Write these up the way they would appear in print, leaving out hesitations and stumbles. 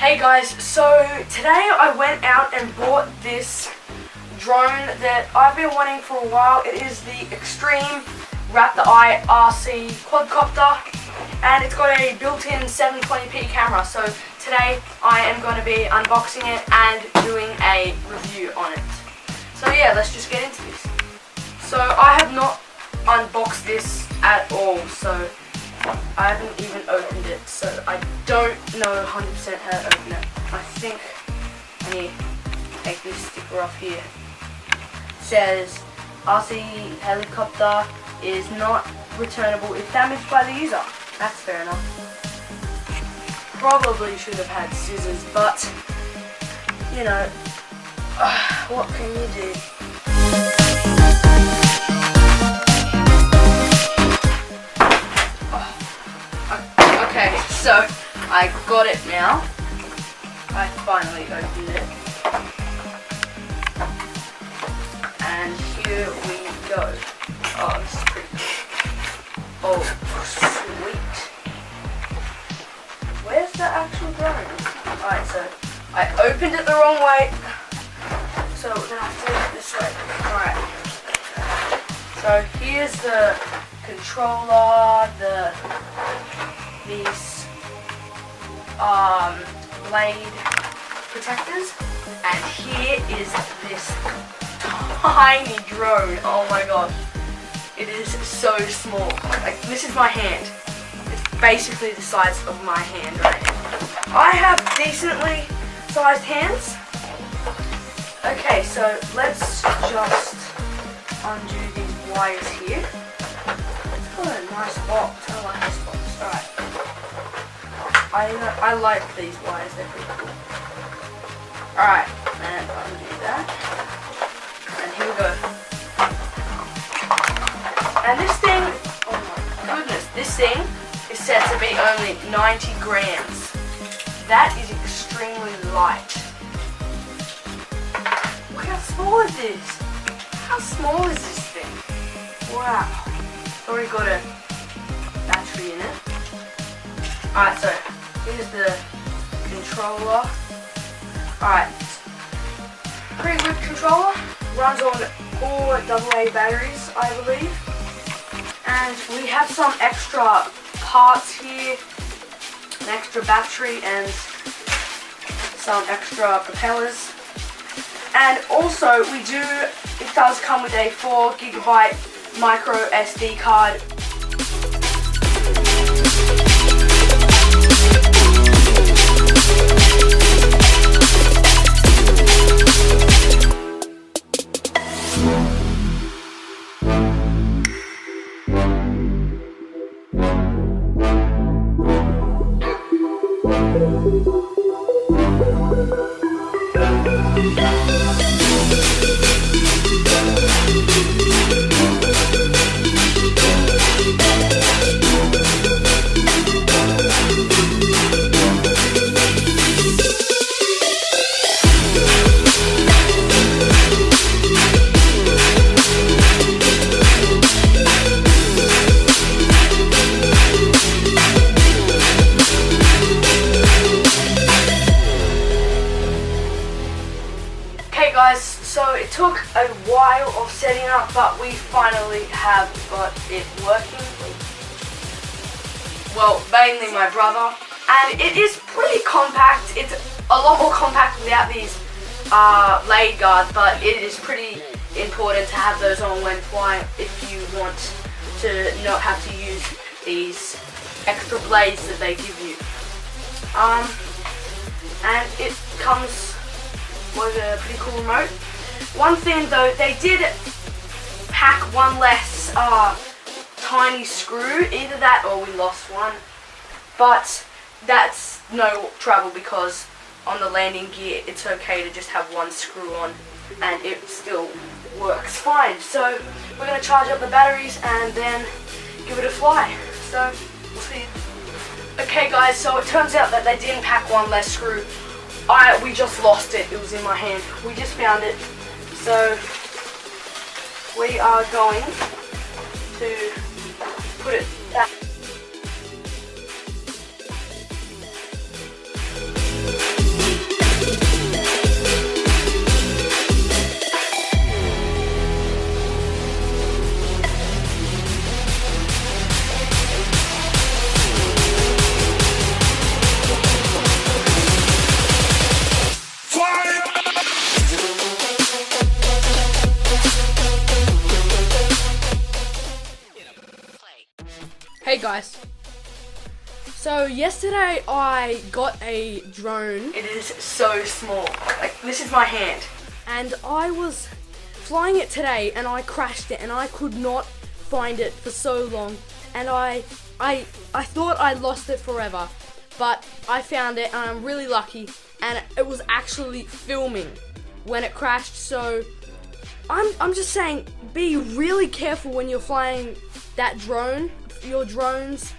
Hey guys, so today I went out and bought this drone that I've been wanting for a while. It is the Xtreem Raptor RC quadcopter, and it's got a built-in 720p camera. So today I am going to be unboxing it and doing a review on it. So yeah, let's just get into this. So I have not unboxed this at all, so I haven't even opened it, so I don't know 100% how to open it. I think I need to take this sticker off here. It says RC helicopter is not returnable if damaged by the user. That's fair enough. Probably should have had scissors, but you know, what can you do? Okay, so I got it now. I finally opened it. And here we go. Oh, this is pretty cool. Oh, sweet. Where's the actual drone? Alright, so I opened it the wrong way. So we're gonna have to do it this way. Alright. So here's the controller, these blade protectors, and here is this tiny drone. Oh my gosh, it is so small. Like, this is my hand. It's basically the size of my hand right now. I have decently sized hands. Okay, so let's just undo these wires here. It's got a nice box. I like this box. Alright. I like these wires, they're pretty cool. Alright, and undo that. And here we go. And this thing, oh my goodness, this thing is said to be only 90 grams. That is extremely light. Look how small it is. How small is this thing? Wow. It's already got a battery in it. Alright, so here's the controller. Alright, pretty good controller. Runs on 4 AA batteries, I believe. And we have some extra parts here, an extra battery and some extra propellers. And also it does come with a 4GB micro SD card. Guys, so it took a while of setting up, but we finally have got it working. Well, mainly my brother, and it is pretty compact. It's a lot more compact without these blade guards, but it is pretty important to have those on when flying if you want to not have to use these extra blades that they give you. And it comes with a pretty cool remote. One thing though, they did pack one less tiny screw, either that or we lost one, but that's no trouble because on the landing gear it's okay to just have one screw on and it still works fine. So we're going to charge up the batteries and then give it a fly. So we'll see. Okay guys, so it turns out that they didn't pack one less screw. We just lost it. It was in my hand. We just found it. So we are going to put it back. So yesterday I got a drone. It is so small. Like, this is my hand. And I was flying it today and I crashed it and I could not find it for so long. And I thought I lost it forever. But I found it and I'm really lucky. And it was actually filming when it crashed. So I'm just saying, be really careful when you're flying that drone, your drones.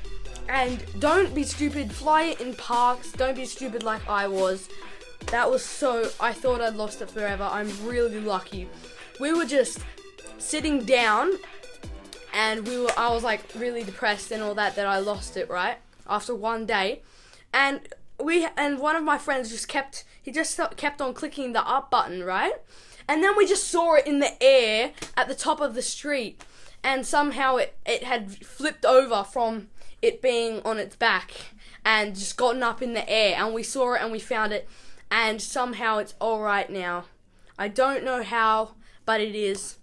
And don't be stupid, fly it in parks, don't be stupid like I was. That was I thought I'd lost it forever. I'm really lucky. We were just sitting down and I was like really depressed and all that I lost it, right? After one day. And one of my friends just kept on clicking the up button, right? And then we just saw it in the air at the top of the street. And somehow it had flipped over from it being on its back and just gotten up in the air, and we saw it and we found it, and somehow it's alright now. I don't know how, but it is.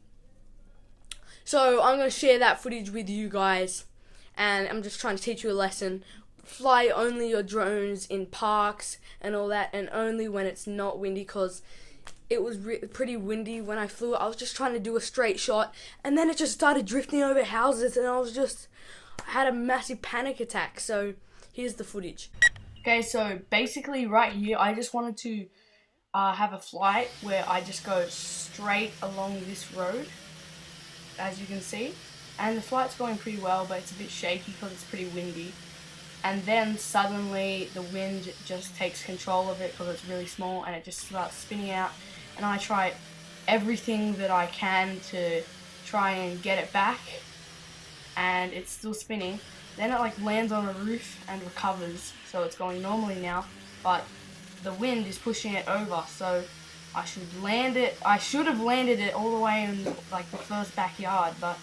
So I'm going to share that footage with you guys, and I'm just trying to teach you a lesson. Fly only your drones in parks and all that, and only when it's not windy, because it was pretty windy when I flew it. I was just trying to do a straight shot, and then it just started drifting over houses, and I had a massive panic attack. So here's the footage. Okay, so basically right here, I just wanted to have a flight where I just go straight along this road, as you can see. And the flight's going pretty well, but it's a bit shaky because it's pretty windy. And then suddenly the wind just takes control of it because it's really small, and it just starts spinning out. And I try everything that I can to try and get it back, and it's still spinning. Then it like lands on a roof and recovers, so it's going normally now, but the wind is pushing it over. So I should have landed it all the way in like the first backyard, but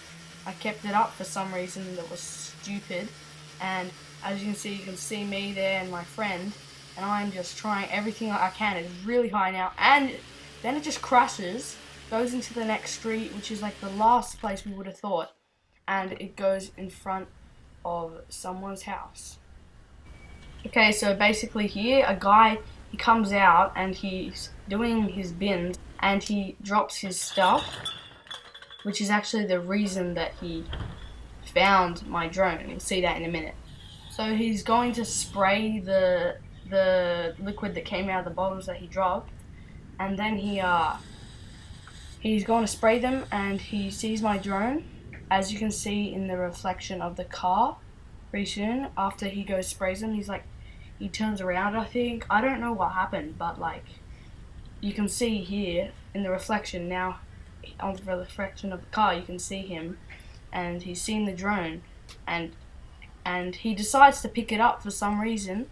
I kept it up for some reason that was stupid. And as you can see me there and my friend, and I'm just trying everything I can. It's really high now, and then it just crashes, goes into the next street, which is like the last place we would have thought, and it goes in front of someone's house. Okay, so basically here, a guy, he comes out and he's doing his bins, and he drops his stuff, which is actually the reason that he found my drone. You'll see that in a minute. So he's going to spray the liquid that came out of the bottles that he dropped, and then he's going to spray them, and he sees my drone, as you can see in the reflection of the car. Pretty soon after he sprays them, he turns around, I think. I don't know what happened, but like you can see here in the reflection now, on the reflection of the car, you can see him, and he's seen the drone, and he decides to pick it up for some reason.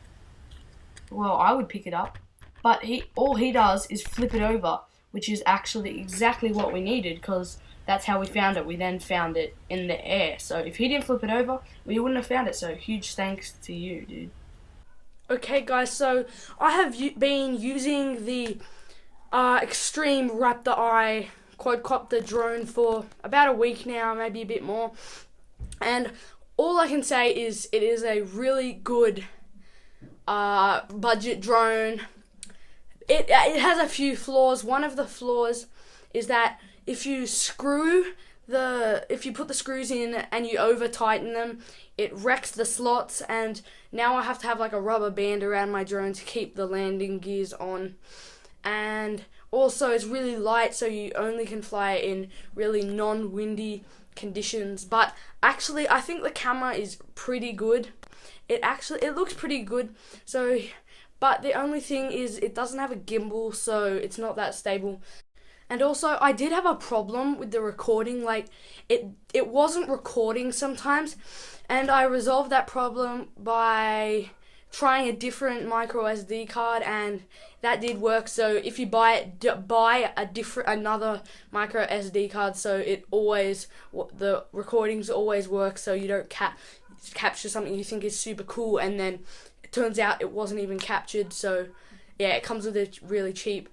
Well, I would pick it up, but all he does is flip it over, which is actually exactly what we needed, because that's how we found it. We then found it in the air. So if he didn't flip it over, we wouldn't have found it. So huge thanks to you, dude. Okay, guys, so I have been using the Xtreem Raptor quadcopter drone for about a week now, maybe a bit more. And all I can say is it is a really good budget drone. It has a few flaws. One of the flaws is that if you put the screws in and you over tighten them, it wrecks the slots, and now I have to have like a rubber band around my drone to keep the landing gears on. And also it's really light, so you only can fly it in really non-windy conditions. But actually I think the camera is pretty good. It looks pretty good. So, but the only thing is it doesn't have a gimbal, so it's not that stable. And also, I did have a problem with the recording. Like, it wasn't recording sometimes, and I resolved that problem by trying a different micro SD card, and that did work. So if you buy another micro SD card, so the recordings always work, so you don't capture something you think is super cool, and then it turns out it wasn't even captured. So yeah, it comes with a really cheap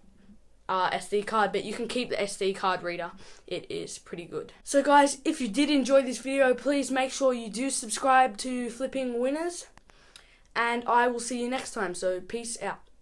SD card, but you can keep the SD card reader. It is pretty good. So guys, if you did enjoy this video, please make sure you do subscribe to Flipping Winners, and I will see you next time. So peace out.